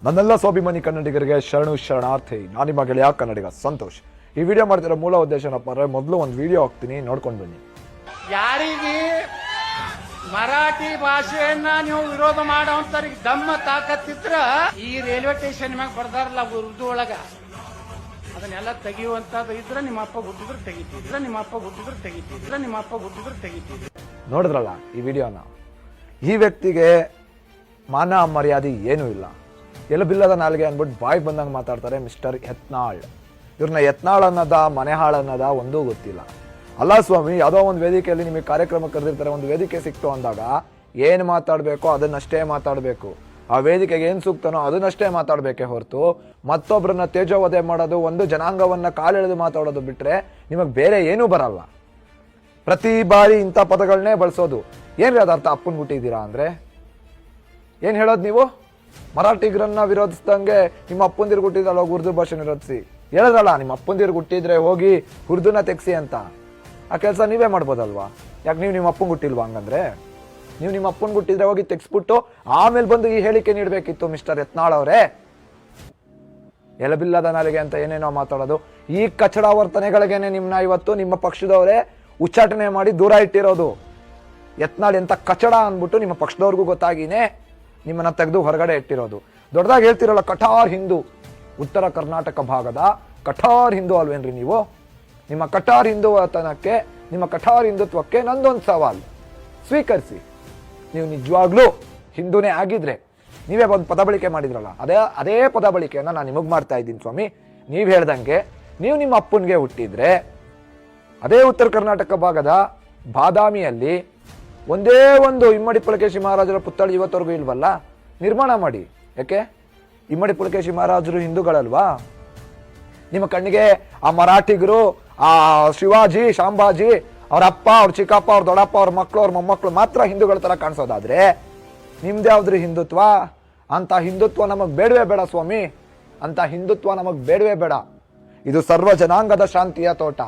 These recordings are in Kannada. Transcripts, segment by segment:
ನನ್ನೆಲ್ಲ ಸ್ವಾಭಿಮಾನಿ ಕನ್ನಡಿಗರಿಗೆ ಶರಣಾರ್ಥಿ. ನಾನು ನಿಮ್ಮ ಗೆಳೆಯ ಕನ್ನಡಿಗ ಸಂತೋಷ್. ಈ ವಿಡಿಯೋ ಮಾಡ್ತಿರೋ ಮೂಲ ಉದ್ದೇಶ ಏನಪ್ಪ ಅಂದ್ರೆ, ಮೊದಲು ಒಂದು ವಿಡಿಯೋ ಹಾಕ್ತೀನಿ, ನೋಡ್ಕೊಂಡು ಬನ್ನಿ. ಯಾರಿಗೆ ಮರಾಠಿ ಭಾಷೆಯನ್ನ ನೀವು ವಿರೋಧ ಮಾಡೋಂತರಿಗೆ ದಮ್ಮ ತಾಕತ್ತಿದ್ರ ಈ ರೈಲ್ವೆ ಸ್ಟೇಷನ್ ಮ್ಯಾಗ ಬರ್ದಾರಲ್ಲ ಉರ್ದು ಒಳಗ ಅದನ್ನೆಲ್ಲ ತೆಗಿಯುವಂತದ್ದು ಇದ್ರ ನಿಮ್ಮ ಅಪ್ಪ ಹುಟ್ಟಿದ್ರು ತೆಗಿತಿದ್ರ, ನಿಮ್ಮ ಅಪ್ಪ ಹುಟ್ಟಿದ್ರು ತೆಗಿತಿದ್ರ, ನಿಮ್ಮ ಅಪ್ಪ ಹುಟ್ಟಿದ್ರು ತೆಗಿತಿದ್ರು. ನೋಡಿದ್ರಲ್ಲ ಈ ವಿಡಿಯೋನ. ಈ ವ್ಯಕ್ತಿಗೆ ಮಾನ ಮರ್ಯಾದೆ ಏನೂ ಇಲ್ಲ. ಎಲಬಿಲ್ಲದ ನಾಲ್ಗೆ ಅಂದ್ಬಿಟ್ಟು ಬಾಯಿ ಬಂದಂಗೆ ಮಾತಾಡ್ತಾರೆ ಮಿಸ್ಟರ್ ಯತ್ನಾಳ್. ಇವ್ರನ್ನ ಯತ್ನಾಳ್ ಅನ್ನೋದ ಮನೆ ಹಾಳು ಅನ್ನೋದ ಒಂದೂ ಗೊತ್ತಿಲ್ಲ. ಅಲ್ಲ ಸ್ವಾಮಿ, ಯಾವುದೋ ಒಂದು ವೇದಿಕೆಯಲ್ಲಿ ನಿಮಗೆ ಕಾರ್ಯಕ್ರಮ ಕರೆದಿರ್ತಾರೆ, ಒಂದು ವೇದಿಕೆ ಸಿಕ್ತು ಅಂದಾಗ ಏನು ಮಾತಾಡಬೇಕೋ ಅದನ್ನಷ್ಟೇ ಮಾತಾಡಬೇಕು. ಆ ವೇದಿಕೆಗೆ ಏನು ಸೂಕ್ತನೋ ಅದನ್ನಷ್ಟೇ ಮಾತಾಡಬೇಕೇ ಹೊರತು ಮತ್ತೊಬ್ಬರನ್ನ ತೇಜೋವಧೆ ಮಾಡೋದು, ಒಂದು ಜನಾಂಗವನ್ನ ಕಾಲೆಳೆದು ಮಾತಾಡೋದು ಬಿಟ್ರೆ ನಿಮಗೆ ಬೇರೆ ಏನೂ ಬರಲ್ಲ. ಪ್ರತಿ ಬಾರಿ ಇಂಥ ಪದಗಳನ್ನೇ ಬಳಸೋದು. ಏನ್ರಿ ಅದ ಅರ್ಥ? ಅಪ್ಪನ್ ಹುಟ್ಟಿದ್ದೀರಾ ಅಂದ್ರೆ ಏನ್ ಹೇಳೋದು ನೀವು? ಮರಾಠಿಗರನ್ನ ವಿರೋಧಿಸ್ದಂಗೆ ನಿಮ್ಮ ಅಪ್ಪಂದಿರು ಹುಟ್ಟಿದಲ್ಲ ಹೋಗಿ ಉರ್ದು ಭಾಷೆ ವಿರೋಧಿಸಿ ಹೇಳೋದಲ್ಲ. ನಿಮ್ಮ ಅಪ್ಪಂದಿರು ಹುಟ್ಟಿದ್ರೆ ಹೋಗಿ ಉರ್ದುನ ತೆಗ್ಸಿ ಅಂತ. ಆ ಕೆಲಸ ನೀವೇ ಮಾಡ್ಬೋದಲ್ವಾ? ಯಾಕೆ ನೀವು ನಿಮ್ಮ ಅಪ್ಪಂಗೆ ಹುಟ್ಟಿಲ್ವಾ? ಹಂಗಂದ್ರೆ ನೀವು ನಿಮ್ಮ ಅಪ್ಪನ್ಗೆ ಹುಟ್ಟಿದ್ರೆ ಹೋಗಿ ತೆಗ್ಸ್ಬಿಟ್ಟು ಆಮೇಲೆ ಬಂದು ಈ ಹೇಳಿಕೆ ನೀಡಬೇಕಿತ್ತು ಮಿಸ್ಟರ್ ಯತ್ನಾಳ್ ಅವರೇ. ಎಲಬಿಲ್ಲದ ನಾಲಿಗೆ ಅಂತ ಏನೇನೋ ಮಾತಾಡೋದು. ಈ ಕಚಡ ವರ್ತನೆಗಳಿಗೇನೆ ನಿಮ್ನ ಇವತ್ತು ನಿಮ್ಮ ಪಕ್ಷದವರೇ ಉಚ್ಚಾಟನೆ ಮಾಡಿ ದೂರ ಇಟ್ಟಿರೋದು. ಯತ್ನಾಳ್ ಎಂತ ಕಚಡ ಅಂದ್ಬಿಟ್ಟು ನಿಮ್ಮ ಪಕ್ಷದವ್ರಿಗೂ ಗೊತ್ತಾಗಿನೇ ನಿಮ್ಮನ್ನ ತೆಗೆದು ಹೊರಗಡೆ ಇಟ್ಟಿರೋದು. ದೊಡ್ಡದಾಗಿ ಹೇಳ್ತಿರಲ್ಲ ಕಠಾರ್ ಹಿಂದೂ, ಉತ್ತರ ಕರ್ನಾಟಕ ಭಾಗದ ಕಠಾರ್ ಹಿಂದೂ ಅಲ್ವೇನ್ರಿ ನೀವು? ನಿಮ್ಮ ಕಠಾರ್ ಹಿಂದೂತನಕ್ಕೆ, ನಿಮ್ಮ ಕಠಾರ್ ಹಿಂದುತ್ವಕ್ಕೆ ನಂದೊಂದು ಸವಾಲ್, ಸ್ವೀಕರಿಸಿ. ನೀವು ನಿಜವಾಗ್ಲೂ ಹಿಂದೂನೇ ಆಗಿದ್ರೆ ನೀವೇ ಒಂದು ಪದ ಬಳಕೆ ಮಾಡಿದ್ರಲ್ಲ, ಅದೇ ಪದ ಬಳಕೆಯನ್ನ ನಾನು ನಿಮಗೆ ಮಾಡ್ತಾ ಇದ್ದೀನಿ ಸ್ವಾಮಿ. ನೀವು ಹೇಳ್ದಂಗೆ ನೀವು ನಿಮ್ಮ ಅಪ್ಪನಿಗೆ ಹುಟ್ಟಿದ್ರೆ ಅದೇ ಉತ್ತರ ಕರ್ನಾಟಕ ಭಾಗದ ಬಾದಾಮಿಯಲ್ಲಿ ಒಂದೇ ಒಂದು ಇಮ್ಮಡಿ ಪುಲಕೇಶಿ ಮಹಾರಾಜರ ಪುತ್ಥಳಿ ಇವತ್ತವರೆಗೂ ಇಲ್ವಲ್ಲ, ನಿರ್ಮಾಣ ಮಾಡಿ. ಯಾಕೆ? ಇಮ್ಮಡಿ ಪುಲಕೇಶಿ ಮಹಾರಾಜರು ಹಿಂದೂಗಳಲ್ವಾ? ನಿಮ್ಮ ಕಣ್ಣಿಗೆ ಆ ಮರಾಠಿಗರು, ಆ ಶಿವಾಜಿ, ಶಾಂಬಾಜಿ, ಅವ್ರ ಅಪ್ಪ, ಅವ್ರ ಚಿಕ್ಕಪ್ಪ, ಅವ್ರ ದೊಡ್ಡಪ್ಪ, ಅವ್ರ ಮಕ್ಕಳು, ಅವ್ರ ಮೊಮ್ಮಕ್ಕಳು ಮಾತ್ರ ಹಿಂದೂಗಳ ತರ ಕಾಣಿಸೋದಾದ್ರೆ ನಿಮ್ದು ಯಾವ್ದ್ರಿ ಹಿಂದುತ್ವ? ಅಂತ ಹಿಂದುತ್ವ ನಮಗ್ ಬೇಡವೇ ಬೇಡ ಸ್ವಾಮಿ. ಅಂತ ಹಿಂದುತ್ವ ನಮಗ್ ಬೇಡವೇ ಬೇಡ. ಇದು ಸರ್ವ ಜನಾಂಗದ ಶಾಂತಿಯ ತೋಟ.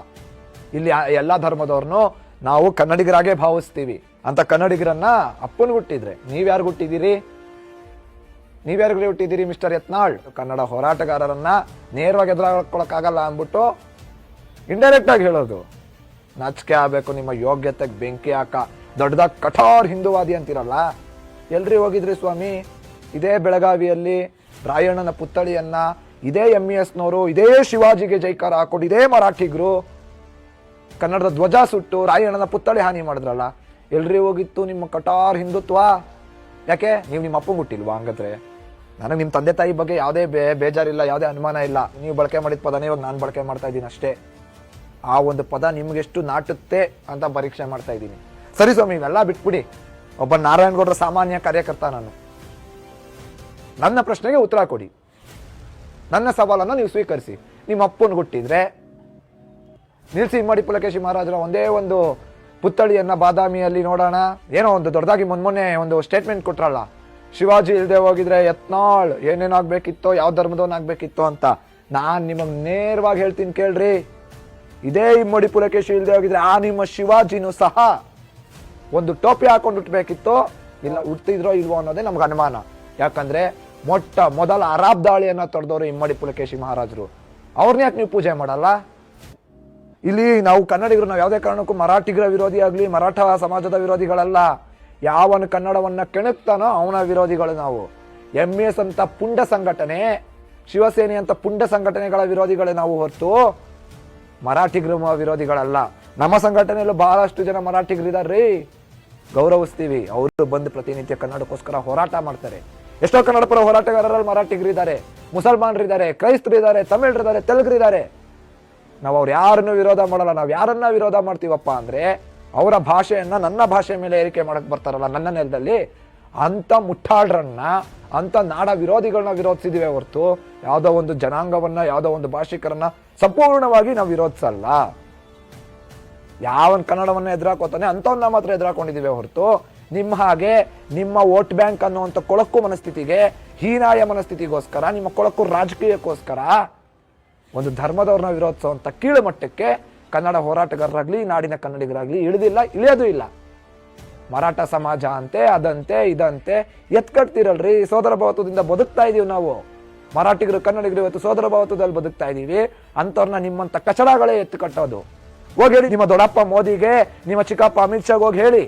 ಇಲ್ಲಿ ಎಲ್ಲಾ ಧರ್ಮದವ್ರನ್ನು ನಾವು ಕನ್ನಡಿಗರಾಗೆ ಭಾವಿಸ್ತೀವಿ. ಅಂತ ಕನ್ನಡಿಗರನ್ನ ಅಪ್ಪನ್ ಹುಟ್ಟಿದ್ರೆ ನೀವ್ಯಾರು ಹುಟ್ಟಿದ್ದೀರಿ? ನೀವ್ಯಾರಿಗೆ ಹುಟ್ಟಿದ್ದೀರಿ ಮಿಸ್ಟರ್ ಯತ್ನಾಳ್? ಕನ್ನಡ ಹೋರಾಟಗಾರರನ್ನ ನೇರವಾಗಿ ಎದುರಾಕೊಳಕ್ಕಾಗಲ್ಲ ಅಂದ್ಬಿಟ್ಟು ಇಂಡೈರೆಕ್ಟ್ ಆಗಿ ಹೇಳೋದು. ನಾಚಿಕೆ ಆಗ್ಬೇಕು. ನಿಮ್ಮ ಯೋಗ್ಯತೆಗೆ ಬೆಂಕಿ ಹಾಕ. ದೊಡ್ಡದಾಗಿ ಕಠೋರ್ ಹಿಂದೂವಾದಿ ಅಂತಿರಲ್ಲ, ಎಲ್ರಿ ಹೋಗಿದ್ರಿ ಸ್ವಾಮಿ? ಇದೇ ಬೆಳಗಾವಿಯಲ್ಲಿ ರಾಯಣ್ಣನ ಪುತ್ಥಳಿಯನ್ನ ಇದೇ MES ನವರು, ಇದೇ ಶಿವಾಜಿಗೆ ಜೈಕಾರ ಹಾಕೊಂಡು ಇದೇ ಮರಾಠಿಗರು ಕನ್ನಡದ ಧ್ವಜ ಸುಟ್ಟು ರಾಯಣ್ಣನ ಪುತ್ಥಳಿ ಹಾನಿ ಮಾಡಿದ್ರಲ್ಲ, ಎಲ್ರಿ ಹೋಗಿತ್ತು ನಿಮ್ಮ ಕಠಾರ್ ಹಿಂದುತ್ವ? ಯಾಕೆ? ನೀವು ನಿಮ್ಮ ಅಪ್ಪಂಗೆ ಹುಟ್ಟಿಲ್ವಾ? ಹಂಗಂದ್ರೆ ನನಗೆ ನಿಮ್ಮ ತಂದೆ ತಾಯಿ ಬಗ್ಗೆ ಯಾವುದೇ ಬೇಜಾರಿಲ್ಲ, ಯಾವುದೇ ಅನುಮಾನ ಇಲ್ಲ. ನೀವು ಬಳಕೆ ಮಾಡಿದ ಪದನೇ ಇವಾಗ ನಾನು ಬಳಕೆ ಮಾಡ್ತಾ ಇದ್ದೀನಿ ಅಷ್ಟೇ. ಆ ಒಂದು ಪದ ನಿಮ್ಗೆಷ್ಟು ನಾಟುತ್ತೆ ಅಂತ ಪರೀಕ್ಷೆ ಮಾಡ್ತಾ ಇದ್ದೀನಿ. ಸರಿ ಸ್ವಾಮಿ, ಇವೆಲ್ಲ ಬಿಟ್ಬಿಡಿ. ಒಬ್ಬ ನಾರಾಯಣಗೌಡರ ಸಾಮಾನ್ಯ ಕಾರ್ಯಕರ್ತ ನಾನು. ನನ್ನ ಪ್ರಶ್ನೆಗೆ ಉತ್ತರ ಕೊಡಿ. ನನ್ನ ಸವಾಲನ್ನು ನೀವು ಸ್ವೀಕರಿಸಿ. ನಿಮ್ಮ ಅಪ್ಪನಿಗೆ ಹುಟ್ಟಿದ್ರೆ ನಿಲ್ಸಿ ಇಮ್ಮಡಿ ಪುಲಕೇಶಿ ಮಹಾರಾಜರ ಒಂದೇ ಒಂದು ಪುತ್ಥಳಿಯನ್ನ ಬಾದಾಮಿಯಲ್ಲಿ ನೋಡೋಣ. ಏನೋ ಒಂದು ದೊಡ್ಡದಾಗಿ ಮೊನ್ನೆ ಒಂದು ಸ್ಟೇಟ್ಮೆಂಟ್ ಕೊಟ್ರಲ್ಲ, ಶಿವಾಜಿ ಇಲ್ದೆ ಹೋಗಿದ್ರೆ ಯತ್ನಾಳ್ ಏನೇನಾಗ್ಬೇಕಿತ್ತೋ, ಯಾವ ಧರ್ಮದವನಾಗ್ಬೇಕಿತ್ತೋ ಅಂತ. ನಾನ್ ನಿಮಗ್ ನೇರವಾಗಿ ಹೇಳ್ತೀನಿ ಕೇಳ್ರಿ. ಇದೇ ಇಮ್ಮಡಿ ಪುಲಕೇಶಿ ಇಲ್ದೆ ಹೋಗಿದ್ರೆ ಆ ನಿಮ್ಮ ಶಿವಾಜಿನೂ ಸಹ ಒಂದು ಟೋಪಿ ಹಾಕೊಂಡು ಹುಟ್ಟಬೇಕಿತ್ತು. ಇಲ್ಲ, ಹುಟ್ಟಿದ್ರೋ ಇಲ್ವೋ ಅನ್ನೋದೇ ನಮ್ಗೆ ಅನುಮಾನ. ಯಾಕಂದ್ರೆ ಮೊಟ್ಟ ಮೊದಲ ಅರಾಬ್ ದಾಳಿಯನ್ನ ತೊಡೆದವರು ಇಮ್ಮಡಿ ಪುಲಕೇಶಿ ಮಹಾರಾಜರು. ಅವ್ರನ್ನ ಯಾಕೆ ನೀವು ಪೂಜೆ ಮಾಡಲ್ಲ? ಇಲ್ಲಿ ನಾವು ಕನ್ನಡಿಗರು, ನಾವು ಯಾವುದೇ ಕಾರಣಕ್ಕೂ ಮರಾಠಿಗರ ವಿರೋಧಿ ಆಗ್ಲಿ, ಮರಾಠ ಸಮಾಜದ ವಿರೋಧಿಗಳಲ್ಲ. ಯಾವನ ಕನ್ನಡವನ್ನ ಕೆಣಕ್ತಾನೋ ಅವನ ವಿರೋಧಿಗಳು ನಾವು. MES ಅಂತ ಪುಂಡ ಸಂಘಟನೆ, ಶಿವಸೇನೆ ಅಂತ ಪುಂಡ ಸಂಘಟನೆಗಳ ವಿರೋಧಿಗಳೇ ನಾವು ಹೊರತು ಮರಾಠಿಗರ ವಿರೋಧಿಗಳಲ್ಲ. ನಮ್ಮ ಸಂಘಟನೆಯಲ್ಲೂ ಬಹಳಷ್ಟು ಜನ ಮರಾಠಿಗರಿದಾರ್ರಿ, ಗೌರವಿಸ್ತೀವಿ. ಅವರು ಬಂದು ಪ್ರತಿನಿತ್ಯ ಕನ್ನಡಕ್ಕೋಸ್ಕರ ಹೋರಾಟ ಮಾಡ್ತಾರೆ. ಎಷ್ಟೋ ಕನ್ನಡ ಪರ ಹೋರಾಟಗಾರರಲ್ಲಿ ಮರಾಠಿಗರಿದ್ದಾರೆ, ಮುಸಲ್ಮಾನರಿದ್ದಾರೆ, ಕ್ರೈಸ್ತರಿದ್ದಾರೆ, ತಮಿಳರಿದ್ದಾರೆ, ತೆಲುಗರಿದ್ದಾರೆ. ನಾವು ಅವ್ರು ಯಾರನ್ನು ವಿರೋಧ ಮಾಡಲ್ಲ. ನಾವು ಯಾರನ್ನ ವಿರೋಧ ಮಾಡ್ತೀವಪ್ಪ ಅಂದ್ರೆ ಅವರ ಭಾಷೆಯನ್ನ ನನ್ನ ಭಾಷೆ ಮೇಲೆ ಏರಿಕೆ ಮಾಡಕ್ ಬರ್ತಾರಲ್ಲ ನನ್ನ ನೆಲದಲ್ಲಿ, ಅಂತ ಮುಟ್ಟಾಳ್ರನ್ನ, ಅಂತ ನಾಡ ವಿರೋಧಿಗಳನ್ನ ವಿರೋಧಿಸಿದಿವೆ ಹೊರತು ಯಾವುದೋ ಒಂದು ಜನಾಂಗವನ್ನ, ಯಾವುದೋ ಒಂದು ಭಾಷಿಕರನ್ನ ಸಂಪೂರ್ಣವಾಗಿ ನಾವು ವಿರೋಧಿಸಲ್ಲ. ಯಾವನ್ ಕನ್ನಡವನ್ನ ಎದುರಾಕೋತಾನೆ ಅಂತವನ್ನ ಮಾತ್ರ ಎದುರಾಕೊಂಡಿದ್ದೀವಿ ಹೊರತು ನಿಮ್ಮ ಹಾಗೆ ನಿಮ್ಮ ವೋಟ್ ಬ್ಯಾಂಕ್ ಅನ್ನುವಂಥ ಕೊಳಕು ಮನಸ್ಥಿತಿಗೆ, ಹೀನಾಯ ಮನಸ್ಥಿತಿಗೋಸ್ಕರ, ನಿಮ್ಮ ಕೊಳಕು ರಾಜಕೀಯಕ್ಕೋಸ್ಕರ ಒಂದು ಧರ್ಮದವ್ರನ್ನ ವಿರೋಧಿಸುವಂತ ಕೀಳು ಮಟ್ಟಕ್ಕೆ ಕನ್ನಡ ಹೋರಾಟಗಾರರಾಗ್ಲಿ, ನಾಡಿನ ಕನ್ನಡಿಗರಾಗ್ಲಿ ಇಳಿದಿಲ್ಲ, ಇಳಿಯೋದು ಇಲ್ಲ. ಮರಾಠ ಸಮಾಜ ಅಂತೆ, ಅದಂತೆ ಇದಂತೆ ಎತ್ಕಟ್ತೀರಲ್ರಿ. ಸೋದರ ಭಾವತ್ವದಿಂದ ಬದುಕ್ತಾ ಇದೀವಿ ನಾವು. ಮರಾಠಿಗರು ಕನ್ನಡಿಗರು ಇವತ್ತು ಸೋದರ ಭಾವತ್ವದಲ್ಲಿ ಬದುಕ್ತಾ ಇದೀವಿ. ಅಂತವ್ರನ್ನ ನಿಮ್ಮಂತ ಕಚಡಗಳೇ ಎತ್ತು ಕಟ್ಟೋದು. ಹೋಗಿ ಹೇಳಿ ನಿಮ್ಮ ದೊಡ್ಡಪ್ಪ ಮೋದಿಗೆ, ನಿಮ್ಮ ಚಿಕ್ಕಪ್ಪ ಅಮಿತ್ ಶಾಗ್ ಹೋಗಿ ಹೇಳಿ.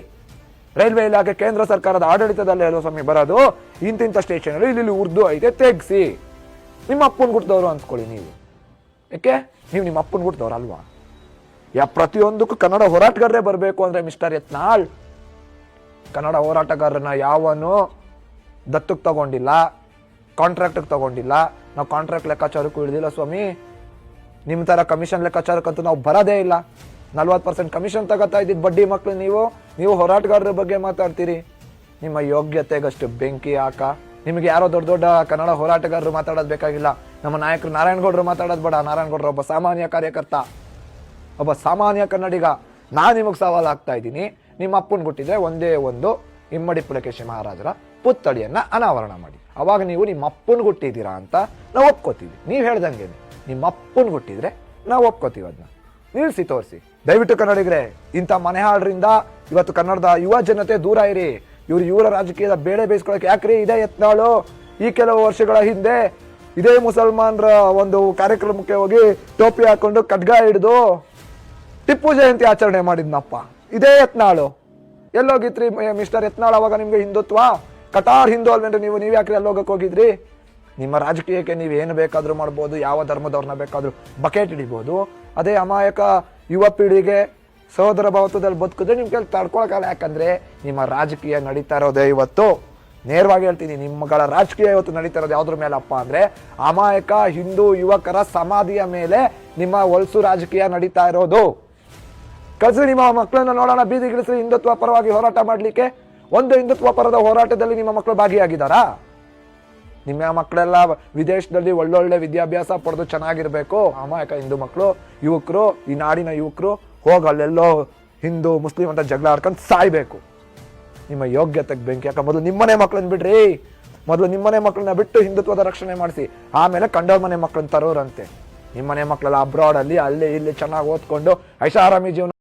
ರೈಲ್ವೆ ಇಲಾಖೆ ಕೇಂದ್ರ ಸರ್ಕಾರದ ಆಡಳಿತದಲ್ಲಿ ಹೇಳೋ ಸ್ವಾಮಿ ಬರೋದು, ಇಂತಿಂತ ಸ್ಟೇಷನ್ ಇಲ್ಲಿ ಉರ್ದು ಐತೆ ತೆಗ್ಸಿ. ನಿಮ್ಮ ಅಪ್ಪನ ಗುಟ್ಟದವ್ರು ಅನ್ಸ್ಕೊಳ್ಳಿ ನೀವು. ಯಾಕೆ ನೀವು ನಿಮ್ಮ ಅಪ್ಪನ ಗುಟ್ಟದವ್ರು ಅಲ್ವಾ? ಪ್ರತಿಯೊಂದಕ್ಕೂ ಕನ್ನಡ ಹೋರಾಟಗಾರರೇ ಬರಬೇಕು ಅಂದ್ರೆ ಮಿಸ್ಟರ್ ಯತ್ನಾಳ್, ಕನ್ನಡ ಹೋರಾಟಗಾರರನ್ನ ಯಾವನು ದತ್ತಕ್ಕೆ ತಗೊಂಡಿಲ್ಲ, ಕಾಂಟ್ರಾಕ್ಟ್ ತಗೊಂಡಿಲ್ಲ. ನಾವು ಕಾಂಟ್ರಾಕ್ಟ್ ಲೆಕ್ಕಾಚಾರಕ್ಕೂ ಇಳಿದಿಲ್ಲ ಸ್ವಾಮಿ. ನಿಮ್ಮ ತರ ಕಮಿಷನ್ ಲೆಕ್ಕಾಚಾರಕ್ಕಂತೂ ನಾವು ಬರೋದೇ ಇಲ್ಲ. 40% ಕಮಿಷನ್ ತಗೋತಾ ಇದ್ದಿದ್ದು ಬಡ್ಡಿ ಮಕ್ಕಳು ನೀವು ಹೋರಾಟಗಾರರ ಬಗ್ಗೆ ಮಾತಾಡ್ತೀರಿ. ನಿಮ್ಮ ಯೋಗ್ಯತೆಗಷ್ಟು ಬೆಂಕಿ ಹಾಕ. ನಿಮಗೆ ಯಾರೋ ದೊಡ್ಡ ದೊಡ್ಡ ಕನ್ನಡ ಹೋರಾಟಗಾರರು ಮಾತಾಡೋದು ಬೇಕಾಗಿಲ್ಲ. ನಮ್ಮ ನಾಯಕರು ನಾರಾಯಣಗೌಡರು ಮಾತಾಡೋದು ಬೇಡ. ನಾರಾಯಣಗೌಡರು ಒಬ್ಬ ಸಾಮಾನ್ಯ ಕಾರ್ಯಕರ್ತ, ಒಬ್ಬ ಸಾಮಾನ್ಯ ಕನ್ನಡಿಗ. ನಾನು ನಿಮಗೆ ಸವಾಲು ಆಗ್ತಾ ಇದ್ದೀನಿ. ನಿಮ್ಮ ಅಪ್ಪನ ಗುಟ್ಟಿದ್ರೆ ಒಂದೇ ಒಂದು ಇಮ್ಮಡಿ ಪುಲಕೇಶಿ ಮಹಾರಾಜರ ಪುತ್ಥಳಿಯನ್ನ ಅನಾವರಣ ಮಾಡಿ. ಅವಾಗ ನೀವು ನಿಮ್ಮ ಅಪ್ಪನ ಗುಟ್ಟಿದ್ದೀರಾ ಅಂತ ನಾವು ಒಪ್ಕೋತೀವಿ. ನೀವು ಹೇಳ್ದಂಗೆ ನಿಮ್ಮ ಅಪ್ಪನ ಗುಟ್ಟಿದ್ರೆ ನಾವು ಒಪ್ಕೋತೀವಿ. ಅದನ್ನ ನಿಲ್ಸಿ ತೋರಿಸಿ ದಯವಿಟ್ಟು ಕನ್ನಡಿಗರೇ. ಇಂಥ ಮನೆಹಾಳರಿಂದ ಇವತ್ತು ಕನ್ನಡದ ಯುವ ಜನತೆ ದೂರ ಇರಿ. ಇವರ ರಾಜಕೀಯದ ಬೇಳೆ ಬೇಯಿಸ್ಕೊಳಕ್ಕೆ ಯಾಕ್ರಿ ಇದೇ ಯತ್ನಾಳು ಈ ಕೆಲವು ವರ್ಷಗಳ ಹಿಂದೆ ಇದೇ ಮುಸಲ್ಮಾನರ ಒಂದು ಕಾರ್ಯಕ್ರಮಕ್ಕೆ ಹೋಗಿ ಟೋಪಿ ಹಾಕೊಂಡು ಖಡ್ಗ ಹಿಡಿದು ಟಿಪ್ಪು ಜಯಂತಿ ಆಚರಣೆ ಮಾಡಿದ್ನಪ್ಪ. ಇದೇ ಯತ್ನಾಳು. ಎಲ್ಲೋಗಿತ್ರಿ ಮಿಸ್ಟರ್ ಯತ್ನಾಳ್? ಅವಾಗ ನಿಮ್ಗೆ ಹಿಂದುತ್ವ ಕಟಾರ್ ಹಿಂದೂ ಅಲ್ವೇನ್ರಿ ನೀವು ಯಾಕ್ರಿ ಅಲ್ಲೋಗಕ್ಕೆ ಹೋಗಿದ್ರಿ? ನಿಮ್ಮ ರಾಜಕೀಯಕ್ಕೆ ನೀವು ಏನು ಬೇಕಾದ್ರೂ ಮಾಡ್ಬೋದು, ಯಾವ ಧರ್ಮದವ್ರನ್ನ ಬೇಕಾದ್ರೂ ಬಕೆಟ್ ಹಿಡಿಬೋದು. ಅದೇ ಅಮಾಯಕ ಯುವ ಪೀಳಿಗೆ ಸಹೋದರ ಭಾವತ್ವದಲ್ಲಿ ಬದುಕಿದ್ರೆ ನಿಮ್ ಕೈಲಿ ತಡ್ಕೊಳಕಲ್ಲ. ಯಾಕಂದ್ರೆ ನಿಮ್ಮ ರಾಜಕೀಯ ನಡೀತಾ ಇರೋದೇ ಇವತ್ತು, ನೇರವಾಗಿ ಹೇಳ್ತೀನಿ, ನಿಮ್ಮಗಳ ರಾಜಕೀಯ ಇವತ್ತು ನಡೀತಾ ಇರೋದು ಯಾವ್ದ್ರ ಮೇಲಪ್ಪ ಅಂದ್ರೆ ಅಮಾಯಕ ಹಿಂದೂ ಯುವಕರ ಸಮಾಧಿಯ ಮೇಲೆ ನಿಮ್ಮ ಹೊಲಸು ರಾಜಕೀಯ ನಡೀತಾ ಇರೋದು. ಕಳ್ಸಿ ನಿಮ್ಮ ಮಕ್ಕಳನ್ನ ನೋಡೋಣ, ಬೀದಿಗಿಳಿಸಿ ಹಿಂದುತ್ವ ಪರವಾಗಿ ಹೋರಾಟ ಮಾಡ್ಲಿಕ್ಕೆ. ಒಂದು ಹಿಂದುತ್ವ ಪರದ ಹೋರಾಟದಲ್ಲಿ ನಿಮ್ಮ ಮಕ್ಕಳು ಭಾಗಿಯಾಗಿದ್ದಾರಾ? ನಿಮ್ಮ ಮಕ್ಕಳೆಲ್ಲ ವಿದೇಶದಲ್ಲಿ ಒಳ್ಳೊಳ್ಳೆ ವಿದ್ಯಾಭ್ಯಾಸ ಪಡೆದು ಚೆನ್ನಾಗಿರ್ಬೇಕು. ಅಮಾಯಕ ಹಿಂದೂ ಮಕ್ಕಳು, ಯುವಕರು, ಈ ನಾಡಿನ ಯುವಕರು ಹೋಗಿ ಅಲ್ಲೆಲ್ಲೋ ಹಿಂದೂ ಮುಸ್ಲಿಂ ಅಂತ ಜಗಳ ಆಡ್ಕೊಂಡು ಸಾಯ್ಬೇಕು. ನಿಮ್ಮ ಯೋಗ್ಯತೆಗೆ ಬೆಂಕಿ ಯಾಕ? ಮೊದಲು ನಿಮ್ಮನೆ ಮಕ್ಕಳನ್ನ ಬಿಡ್ರಿ. ಮೊದಲು ನಿಮ್ಮನೆ ಮಕ್ಕಳನ್ನ ಬಿಟ್ಟು ಹಿಂದುತ್ವದ ರಕ್ಷಣೆ ಮಾಡಿಸಿ, ಆಮೇಲೆ ಕಂಡೋರ್ ಮನೆ ಮಕ್ಕಳನ್ನ ತರೋರಂತೆ. ನಿಮ್ಮನೆ ಮಕ್ಕಳೆಲ್ಲ ಅಬ್ರಾಡ್ ಅಲ್ಲಿ ಅಲ್ಲಿ ಇಲ್ಲಿ ಚೆನ್ನಾಗಿ ಓದ್ಕೊಂಡು ಐಷಾರಾಮಿ ಜೀವನ